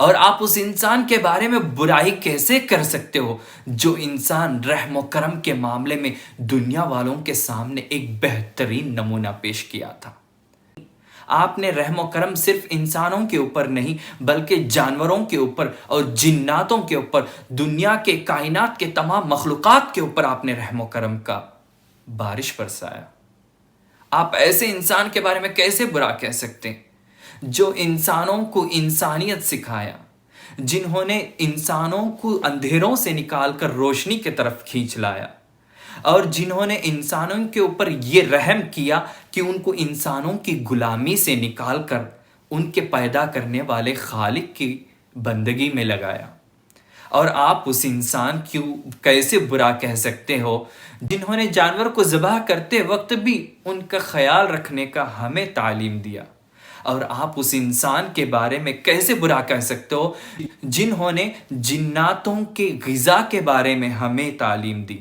اور آپ اس انسان کے بارے میں برائی کیسے کر سکتے ہو جو انسان رحم و کرم کے معاملے میں دنیا والوں کے سامنے ایک بہترین نمونہ پیش کیا تھا؟ آپ نے رحم و کرم صرف انسانوں کے اوپر نہیں بلکہ جانوروں کے اوپر اور جناتوں کے اوپر، دنیا کے کائنات کے تمام مخلوقات کے اوپر آپ نے رحم و کرم کا بارش برسایا۔ آپ ایسے انسان کے بارے میں کیسے برا کہہ سکتے ہیں جو انسانوں کو انسانیت سکھایا، جنہوں نے انسانوں کو اندھیروں سے نکال کر روشنی کی طرف کھینچ لایا، اور جنہوں نے انسانوں کے اوپر یہ رحم کیا کہ ان کو انسانوں کی غلامی سے نکال کر ان کے پیدا کرنے والے خالق کی بندگی میں لگایا۔ اور آپ اس انسان کیوں کیسے برا کہہ سکتے ہو جنہوں نے جانور کو ذبح کرتے وقت بھی ان کا خیال رکھنے کا ہمیں تعلیم دیا؟ اور آپ اس انسان کے بارے میں کیسے برا کہہ سکتے ہو جنہوں نے جناتوں کے غذا کے بارے میں ہمیں تعلیم دی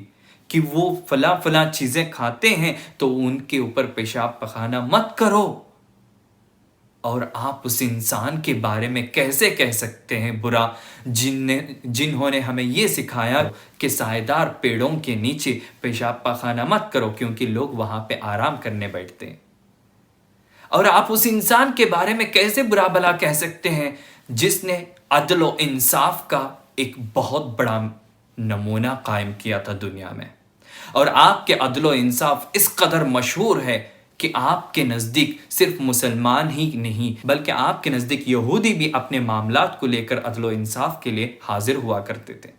کہ وہ فلاں چیزیں کھاتے ہیں تو ان کے اوپر پیشاب پخانہ مت کرو؟ اور آپ اس انسان کے بارے میں کیسے کہہ سکتے ہیں برا جنہوں نے ہمیں یہ سکھایا کہ سائیدار پیڑوں کے نیچے پیشاب پخانہ مت کرو کیونکہ لوگ وہاں پہ آرام کرنے بیٹھتے ہیں؟ اور آپ اس انسان کے بارے میں کیسے برا بھلا کہہ سکتے ہیں جس نے عدل و انصاف کا ایک بہت بڑا نمونہ قائم کیا تھا دنیا میں؟ اور آپ کے عدل و انصاف اس قدر مشہور ہے کہ آپ کے نزدیک صرف مسلمان ہی نہیں بلکہ آپ کے نزدیک یہودی بھی اپنے معاملات کو لے کر عدل و انصاف کے لیے حاضر ہوا کرتے تھے۔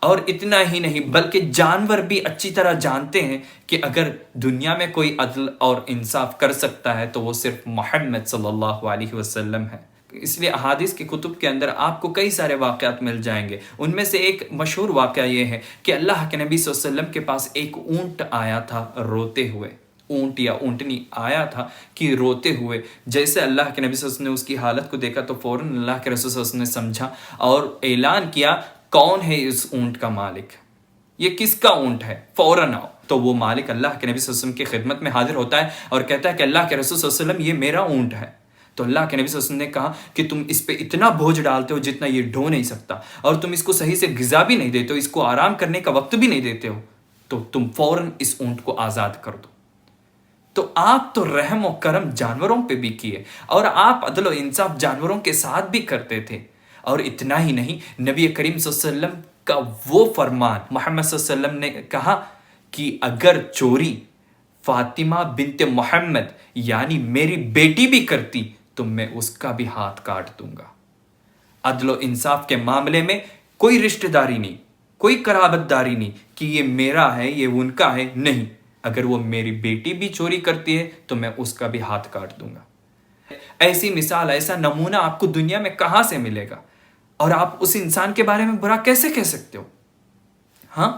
اور اتنا ہی نہیں بلکہ جانور بھی اچھی طرح جانتے ہیں کہ اگر دنیا میں کوئی عدل اور انصاف کر سکتا ہے تو وہ صرف محمد صلی اللہ علیہ وسلم ہے۔ اس لیے احادیث کی کتب کے اندر آپ کو کئی سارے واقعات مل جائیں گے۔ ان میں سے ایک مشہور واقعہ یہ ہے کہ اللہ کے نبی صلی اللہ علیہ وسلم کے پاس ایک اونٹ آیا تھا روتے ہوئے، اونٹ یا اونٹنی آیا تھا کہ روتے ہوئے۔ جیسے اللہ کے نبی صلی اللہ علیہ وسلم نے اس کی حالت کو دیکھا تو فوراً اللہ کے رسول صلی اللہ علیہ وسلم نے سمجھا اور اعلان کیا، کون ہے اس اونٹ کا مالک؟ یہ کس کا اونٹ ہے؟ فوراً آؤ۔ تو وہ مالک اللہ کے نبی صلی اللہ علیہ وسلم کی خدمت میں حاضر ہوتا ہے اور کہتا ہے کہ اللہ کے رسول صلی اللہ علیہ وسلم یہ میرا اونٹ ہے۔ تو اللہ کے نبی صلی اللہ علیہ وسلم نے کہا کہ تم اس پہ اتنا بوجھ ڈالتے ہو جتنا یہ ڈھو نہیں سکتا، اور تم اس کو صحیح سے غذا بھی نہیں دیتے ہو، اس کو آرام کرنے کا وقت بھی نہیں دیتے ہو، تو تم فوراً اس اونٹ کو آزاد کر دو۔ تو آپ تو رحم و کرم جانوروں پہ بھی کیے اور آپ عدل و انصاف جانوروں کے ساتھ بھی کرتے تھے۔ اور اتنا ہی نہیں، نبی کریم صلی اللہ علیہ وسلم کا وہ فرمان، محمد صلی اللہ علیہ وسلم نے کہا کہ اگر چوری فاطمہ بنت محمد یعنی میری بیٹی بھی کرتی تو میں اس کا بھی ہاتھ کاٹ دوں گا۔ عدل و انصاف کے معاملے میں کوئی رشتہ داری نہیں، کوئی قرابت داری نہیں کہ یہ میرا ہے یہ ان کا ہے، نہیں، اگر وہ میری بیٹی بھی چوری کرتی ہے تو میں اس کا بھی ہاتھ کاٹ دوں گا۔ ایسی مثال، ایسا نمونہ آپ کو دنیا میں کہاں سے ملے گا؟ اور آپ اس انسان کے بارے میں برا کیسے کہہ سکتے ہو؟ ہاں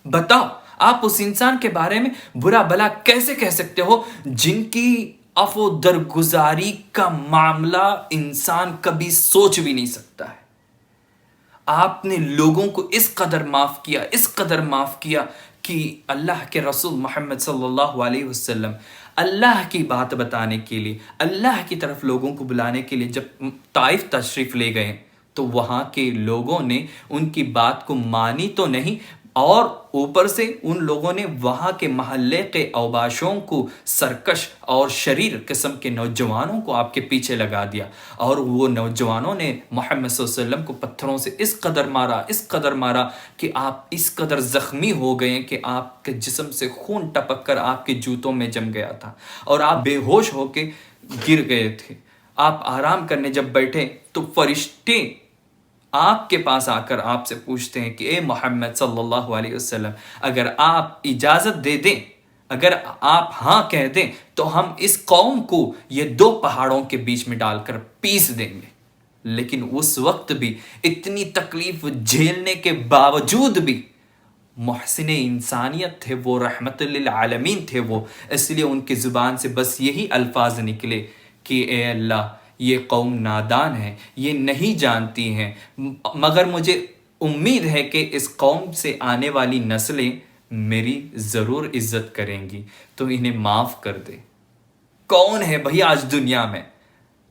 بتاؤ، آپ اس انسان کے بارے میں برا بھلا کیسے کہہ سکتے ہو جن کی عفو درگزاری کا معاملہ انسان کبھی سوچ بھی نہیں سکتا ہے؟ آپ نے لوگوں کو اس قدر معاف کیا، اس قدر معاف کیا کہ اللہ کے رسول محمد صلی اللہ علیہ وسلم اللہ کی بات بتانے کے لیے، اللہ کی طرف لوگوں کو بلانے کے لیے جب طائف تشریف لے گئے تو وہاں کے لوگوں نے ان کی بات کو مانی تو نہیں، اور اوپر سے ان لوگوں نے وہاں کے محلے کے اوباشوں کو، سرکش اور شریر قسم کے نوجوانوں کو آپ کے پیچھے لگا دیا، اور وہ نوجوانوں نے محمد صلی اللہ علیہ وسلم کو پتھروں سے اس قدر مارا کہ آپ اس قدر زخمی ہو گئے کہ آپ کے جسم سے خون ٹپک کر آپ کے جوتوں میں جم گیا تھا اور آپ بے ہوش ہو کے گر گئے تھے۔ آپ آرام کرنے جب بیٹھے تو فرشتے آپ کے پاس آ کر آپ سے پوچھتے ہیں کہ اے محمد صلی اللہ علیہ وسلم، اگر آپ اجازت دے دیں، اگر آپ ہاں کہہ دیں تو ہم اس قوم کو یہ دو پہاڑوں کے بیچ میں ڈال کر پیس دیں گے۔ لیکن اس وقت بھی اتنی تکلیف جھیلنے کے باوجود بھی محسن انسانیت تھے وہ، رحمت للعالمین تھے وہ، اس لیے ان کی زبان سے بس یہی الفاظ نکلے کہ اے اللہ، یہ قوم نادان ہے، یہ نہیں جانتی ہیں، مگر مجھے امید ہے کہ اس قوم سے آنے والی نسلیں میری ضرور عزت کریں گی، تو انہیں معاف کر دے۔ کون ہے بھئی آج دنیا میں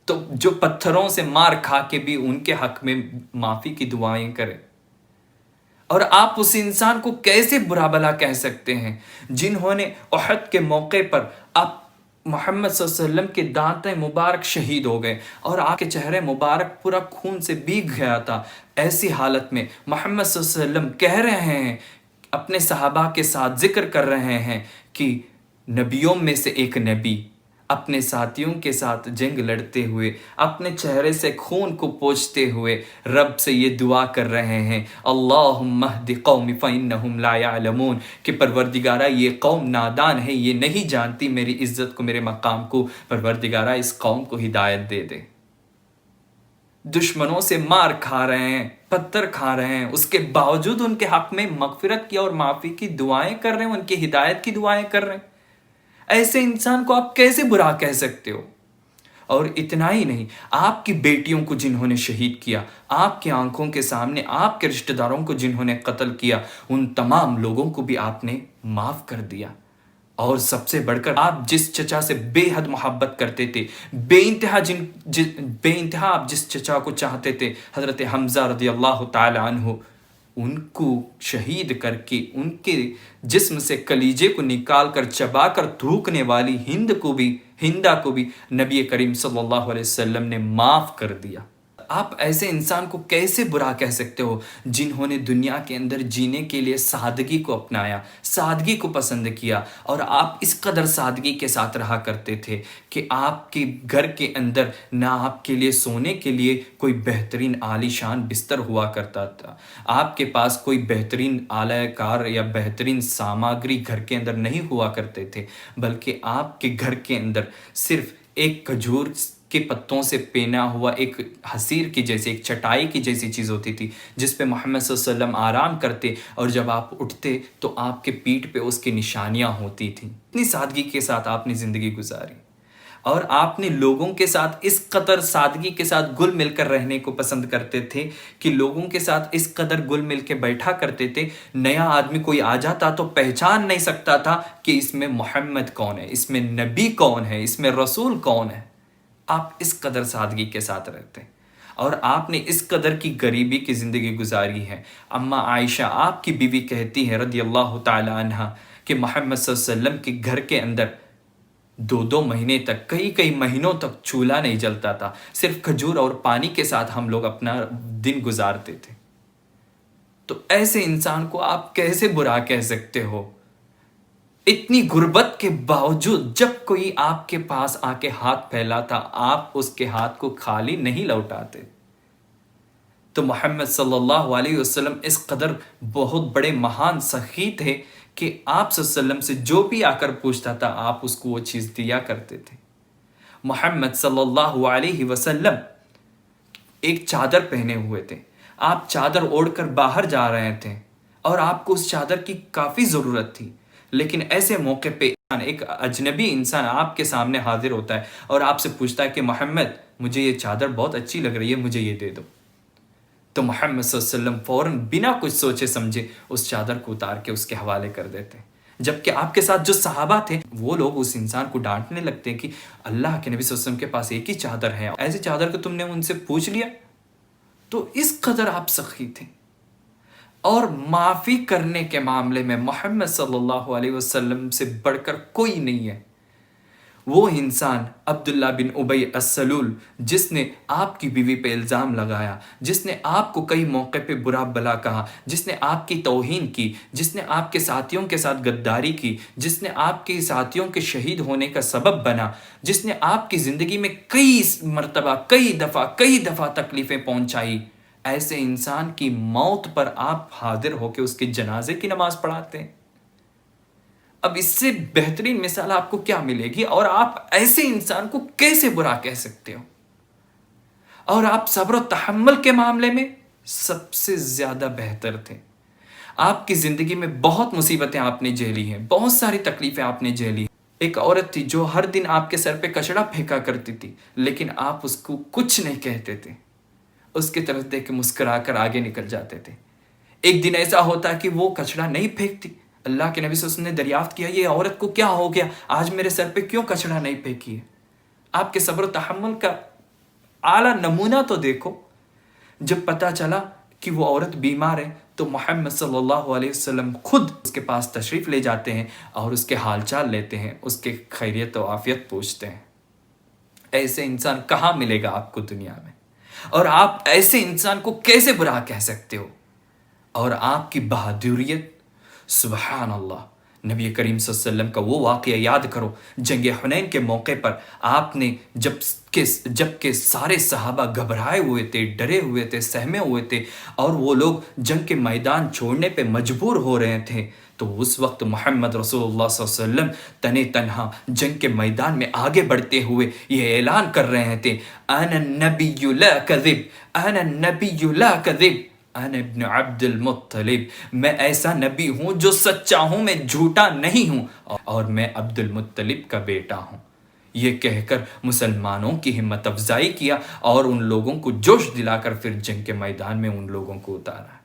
تو جو پتھروں سے مار کھا کے بھی ان کے حق میں معافی کی دعائیں کرے. اور آپ اس انسان کو کیسے برا بھلا کہہ سکتے ہیں جنہوں نے احد کے موقع پر آپ محمد صلی اللہ علیہ وسلم کے دانتیں مبارک شہید ہو گئے اور آپ کے چہرے مبارک پورا خون سے بھیگ گیا تھا. ایسی حالت میں محمد صلی اللہ علیہ وسلم کہہ رہے ہیں، اپنے صحابہ کے ساتھ ذکر کر رہے ہیں کہ نبیوں میں سے ایک نبی اپنے ساتھیوں کے ساتھ جنگ لڑتے ہوئے اپنے چہرے سے خون کو پوچھتے ہوئے رب سے یہ دعا کر رہے ہیں، اللہم اہد قومی فإنہم لا یعلمون، کہ پروردگارہ یہ قوم نادان ہے، یہ نہیں جانتی میری عزت کو، میرے مقام کو، پروردگارہ اس قوم کو ہدایت دے دے. دشمنوں سے مار کھا رہے ہیں، پتھر کھا رہے ہیں، اس کے باوجود ان کے حق میں مغفرت کی اور معافی کی دعائیں کر رہے ہیں، ان کی ہدایت کی دعائیں کر رہے ہیں. ایسے انسان کو آپ کیسے برا کہہ سکتے ہو؟ اور اتنا ہی نہیں، آپ کی بیٹیوں کو جنہوں نے شہید کیا، آپ کی آنکھوں کے سامنے آپ کے رشتہ داروں کو جنہوں نے قتل کیا، ان تمام لوگوں کو بھی آپ نے معاف کر دیا. اور سب سے بڑھ کر آپ جس چچا سے بے حد محبت کرتے تھے، بے انتہا آپ جس چچا کو چاہتے تھے، حضرت حمزہ رضی اللہ تعالی عنہ، ان کو شہید کر کے ان کے جسم سے کلیجے کو نکال کر چبا کر تھوکنے والی ہندا کو بھی نبی کریم صلی اللہ علیہ وسلم نے معاف کر دیا. آپ ایسے انسان کو کیسے برا کہہ سکتے ہو جنہوں نے دنیا کے اندر جینے کے لیے سادگی کو اپنایا، سادگی کو پسند کیا، اور آپ اس قدر سادگی کے ساتھ رہا کرتے تھے کہ آپ کے گھر کے اندر نہ آپ کے لیے سونے کے لیے کوئی بہترین عالی شان بستر ہوا کرتا تھا، آپ کے پاس کوئی بہترین آلہ کار یا بہترین ساماگری گھر کے اندر نہیں ہوا کرتے تھے، بلکہ آپ کے گھر کے اندر صرف ایک کھجور کے پتوں سے پینا ہوا ایک حصیر کی جیسے، ایک چٹائی کی جیسی چیز ہوتی تھی جس پہ محمد صلی اللہ علیہ وسلم آرام کرتے، اور جب آپ اٹھتے تو آپ کے پیٹھ پہ اس کی نشانیاں ہوتی تھیں. اتنی سادگی کے ساتھ آپ نے زندگی گزاری، اور آپ نے لوگوں کے ساتھ اس قدر سادگی کے ساتھ گل مل کر رہنے کو پسند کرتے تھے کہ لوگوں کے ساتھ اس قدر گل مل کے بیٹھا کرتے تھے، نیا آدمی کوئی آ جاتا تو پہچان نہیں سکتا تھا کہ اس میں محمد کون ہے، اس میں نبی کون ہے، اس میں رسول کون ہے. آپ اس قدر سادگی کے ساتھ رہتے ہیں، اور آپ نے اس قدر کی غریبی کی زندگی گزاری ہے. اماں عائشہ آپ کی بیوی کہتی ہے رضی اللہ تعالی عنہ کہ محمد صلی اللہ علیہ وسلم کے گھر کے اندر 2 مہینے تک، کئی مہینوں تک چولہا نہیں جلتا تھا، صرف کھجور اور پانی کے ساتھ ہم لوگ اپنا دن گزارتے تھے. تو ایسے انسان کو آپ کیسے برا کہہ سکتے ہو؟ اتنی غربت کے باوجود جب کوئی آپ کے پاس آ کے ہاتھ پھیلاتا، آپ اس کے ہاتھ کو خالی نہیں لوٹاتے. تو محمد صلی اللہ علیہ وسلم اس قدر بہت بڑے مہان سخی تھے کہ آپ صلی اللہ علیہ وسلم سے جو بھی آ کر پوچھتا تھا آپ اس کو وہ چیز دیا کرتے تھے. محمد صلی اللہ علیہ وسلم ایک چادر پہنے ہوئے تھے، آپ چادر اوڑھ کر باہر جا رہے تھے اور آپ کو اس چادر کی کافی ضرورت تھی، لیکن ایسے موقع پہ ایک اجنبی انسان آپ کے سامنے حاضر ہوتا ہے اور آپ سے پوچھتا ہے کہ محمد مجھے یہ چادر بہت اچھی لگ رہی ہے، مجھے یہ دے دو. تو محمد صلی اللہ علیہ وسلم فوراً بنا کچھ سوچے سمجھے اس چادر کو اتار کے اس کے حوالے کر دیتے. جبکہ آپ کے ساتھ جو صحابہ تھے وہ لوگ اس انسان کو ڈانٹنے لگتے ہیں کہ اللہ کے نبی صلی اللہ علیہ وسلم کے پاس ایک ہی چادر ہے، ایسی چادر کو تم نے ان سے پوچھ لیا. تو اس قدر آپ سخی تھے. اور معافی کرنے کے معاملے میں محمد صلی اللہ علیہ وسلم سے بڑھ کر کوئی نہیں ہے. وہ انسان عبداللہ بن ابی السلول جس نے آپ کی بیوی پہ الزام لگایا، جس نے آپ کو کئی موقع پہ برا بھلا کہا، جس نے آپ کی توہین کی، جس نے آپ کے ساتھیوں کے ساتھ غداری کی، جس نے آپ کے ساتھیوں کے شہید ہونے کا سبب بنا، جس نے آپ کی زندگی میں کئی مرتبہ کئی دفعہ تکلیفیں پہنچائی، ایسے انسان کی موت پر آپ حاضر ہو کے اس کے جنازے کی نماز پڑھاتے ہیں. اب اس سے بہترین مثال آپ کو کیا ملے گی؟ اور آپ ایسے انسان کو کیسے برا کہہ سکتے ہو؟ اور آپ صبر و تحمل کے معاملے میں سب سے زیادہ بہتر تھے. آپ کی زندگی میں بہت مصیبتیں آپ نے جھیلی ہیں، بہت ساری تکلیفیں آپ نے جھیلی. ایک عورت تھی جو ہر دن آپ کے سر پہ کچڑا پھینکا کرتی تھی، لیکن آپ اس کو کچھ نہیں کہتے تھے، اس کی طرف دیکھ کے مسکرا کر آگے نکل جاتے تھے. ایک دن ایسا ہوتا ہے کہ وہ کچڑا نہیں پھینکتی. اللہ کے نبی صلی اللہ علیہ وسلم نے دریافت کیا یہ عورت کو کیا ہو گیا، آج میرے سر پہ کیوں کچڑا نہیں پھینکی ہے؟ آپ کے صبر و تحمل کا اعلیٰ نمونہ تو دیکھو، جب پتہ چلا کہ وہ عورت بیمار ہے تو محمد صلی اللہ علیہ وسلم خود اس کے پاس تشریف لے جاتے ہیں اور اس کے حال چال لیتے ہیں، اس کے خیریت و عافیت پوچھتے ہیں۔ ایسے انسان کہاں ملے گا آپ کو دنیا میں؟ اور آپ ایسے انسان کو کیسے برا کہہ سکتے ہو؟ اور آپ کی بہادریت، سبحان اللہ۔ نبی کریم صلی اللہ علیہ وسلم کا وہ واقعہ یاد کرو، جنگ حنین کے موقع پر آپ نے جب کہ سارے صحابہ گھبرائے ہوئے تھے، ڈرے ہوئے تھے، سہمے ہوئے تھے اور وہ لوگ جنگ کے میدان چھوڑنے پہ مجبور ہو رہے تھے، تو اس وقت محمد رسول اللہ صلی اللہ علیہ وسلم تنے تنہا جنگ کے میدان میں آگے بڑھتے ہوئے یہ اعلان کر رہے تھے، انا النبی لا کذب، انا النبی لا کذب، انا ابن عبد المطلب، میں ایسا نبی ہوں جو سچا ہوں، میں جھوٹا نہیں ہوں، اور میں عبد المطلب کا بیٹا ہوں۔ یہ کہہ کر مسلمانوں کی ہمت افزائی کیا اور ان لوگوں کو جوش دلا کر پھر جنگ کے میدان میں ان لوگوں کو اتارا۔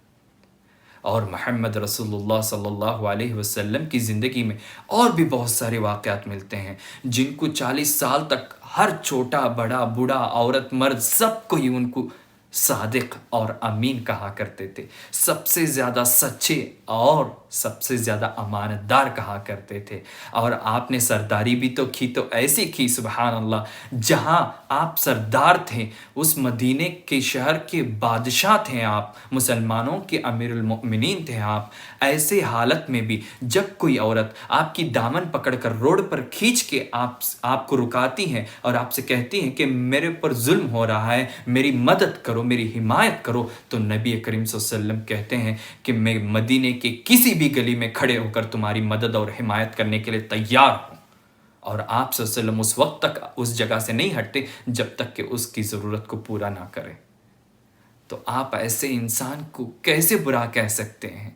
اور محمد رسول اللہ صلی اللہ علیہ وسلم کی زندگی میں اور بھی بہت سارے واقعات ملتے ہیں جن کو 40 سال تک ہر چھوٹا بڑا بوڑھا عورت مرد سب کو ہی ان کو صادق اور امین کہا کرتے تھے، سب سے زیادہ سچے اور سب سے زیادہ امانت دار کہا کرتے تھے۔ اور آپ نے سرداری بھی تو کی تو ایسی کی، سبحان اللہ، جہاں آپ سردار تھے، اس مدینے کے شہر کے بادشاہ تھے آپ، مسلمانوں کے امیر المؤمنین تھے آپ، ایسے حالت میں بھی جب کوئی عورت آپ کی دامن پکڑ کر روڈ پر کھینچ کے آپ کو رکاتی ہے اور آپ سے کہتی ہیں کہ میرے اوپر ظلم ہو رہا ہے، میری مدد کرو، میری حمایت کرو، تو نبی کریم صلی اللہ علیہ وسلم کہتے ہیں کہ میں مدینے کے کسی بھی گلی میں کھڑے ہو کر تمہاری مدد اور حمایت کرنے کے لیے تیار ہوں۔ اور آپ صلی اللہ علیہ وسلم اس وقت تک اس جگہ سے نہیں ہٹتے جب تک کہ اس کی ضرورت کو پورا نہ کرے۔ تو آپ ایسے انسان کو کیسے برا کہہ سکتے ہیں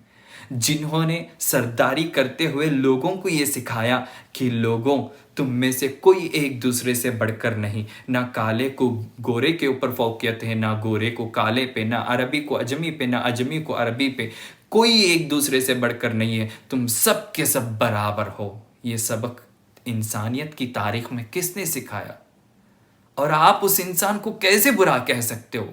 جنہوں نے سرداری کرتے ہوئے لوگوں کو یہ سکھایا کہ لوگوں، تم میں سے کوئی ایک دوسرے سے بڑھ کر نہیں، نہ کالے کو گورے کے اوپر فوقیت ہے، نہ گورے کو کالے پہ، نہ عربی کو اجمی پہ، نہ اجمی کو عربی پہ، کوئی ایک دوسرے سے بڑھ کر نہیں ہے، تم سب کے سب برابر ہو۔ یہ سبق انسانیت کی تاریخ میں کس نے سکھایا؟ اور آپ اس انسان کو کیسے برا کہہ سکتے ہو؟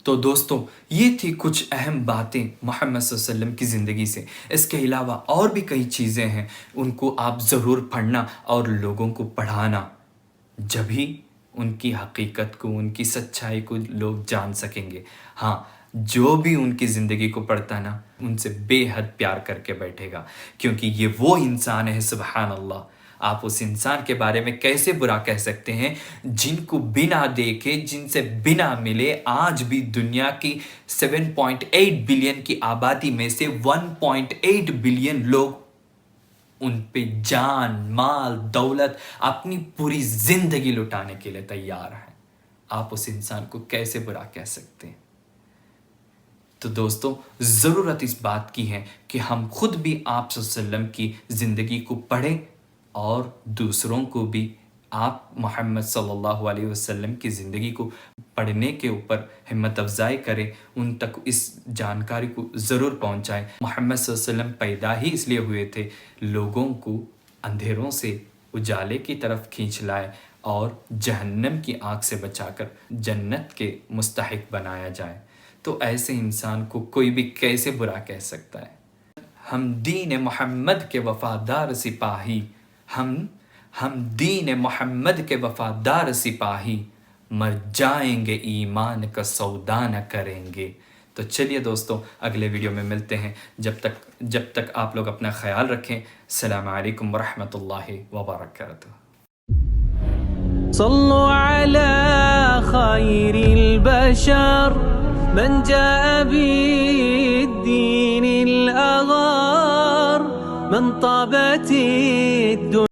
تو دوستو، یہ تھی کچھ اہم باتیں محمد صلی اللہ علیہ وسلم کی زندگی سے۔ اس کے علاوہ اور بھی کئی چیزیں ہیں، ان کو آپ ضرور پڑھنا اور لوگوں کو پڑھانا، جب ہی ان کی حقیقت کو، ان کی سچائی کو لوگ جان سکیں گے۔ ہاں، جو بھی ان کی زندگی کو پڑھتا نا، ان سے بے حد پیار کر کے بیٹھے گا، کیونکہ یہ وہ انسان ہے، سبحان اللہ۔ آپ اس انسان کے بارے میں کیسے برا کہہ سکتے ہیں جن کو بنا دیکھے، جن سے بنا ملے آج بھی دنیا کی 7.8 بلین کی آبادی میں سے 1.8 بلین لوگ ان پہ جان، مال، دولت، اپنی پوری زندگی لٹانے کے لیے تیار ہیں۔ آپ اس انسان کو کیسے برا کہہ سکتے ہیں؟ تو دوستو، ضرورت اس بات کی ہے کہ ہم خود بھی آپ صلی اللہ علیہ وسلم کی زندگی کو پڑھیں اور دوسروں کو بھی آپ محمد صلی اللہ علیہ وسلم کی زندگی کو پڑھنے کے اوپر ہمت افزائی کریں، ان تک اس جانکاری کو ضرور پہنچائیں۔ محمد صلی اللہ علیہ وسلم پیدا ہی اس لیے ہوئے تھے لوگوں کو اندھیروں سے اجالے کی طرف کھینچ لائے اور جہنم کی آگ سے بچا کر جنت کے مستحق بنایا جائے۔ تو ایسے انسان کو کوئی بھی کیسے برا کہہ سکتا ہے؟ ہم دین محمد کے وفادار سپاہی، ہم دین محمد کے وفادار سپاہی، مر جائیں گے ایمان کا سودا نہ کریں گے۔ تو چلیے دوستو، اگلے ویڈیو میں ملتے ہیں، جب تک آپ لوگ اپنا خیال رکھیں۔ السلام علیکم ورحمۃ اللہ وبرکاتہ۔ صلوا على خير البشر من جاء بالدين الأغار، من طابت الدنيا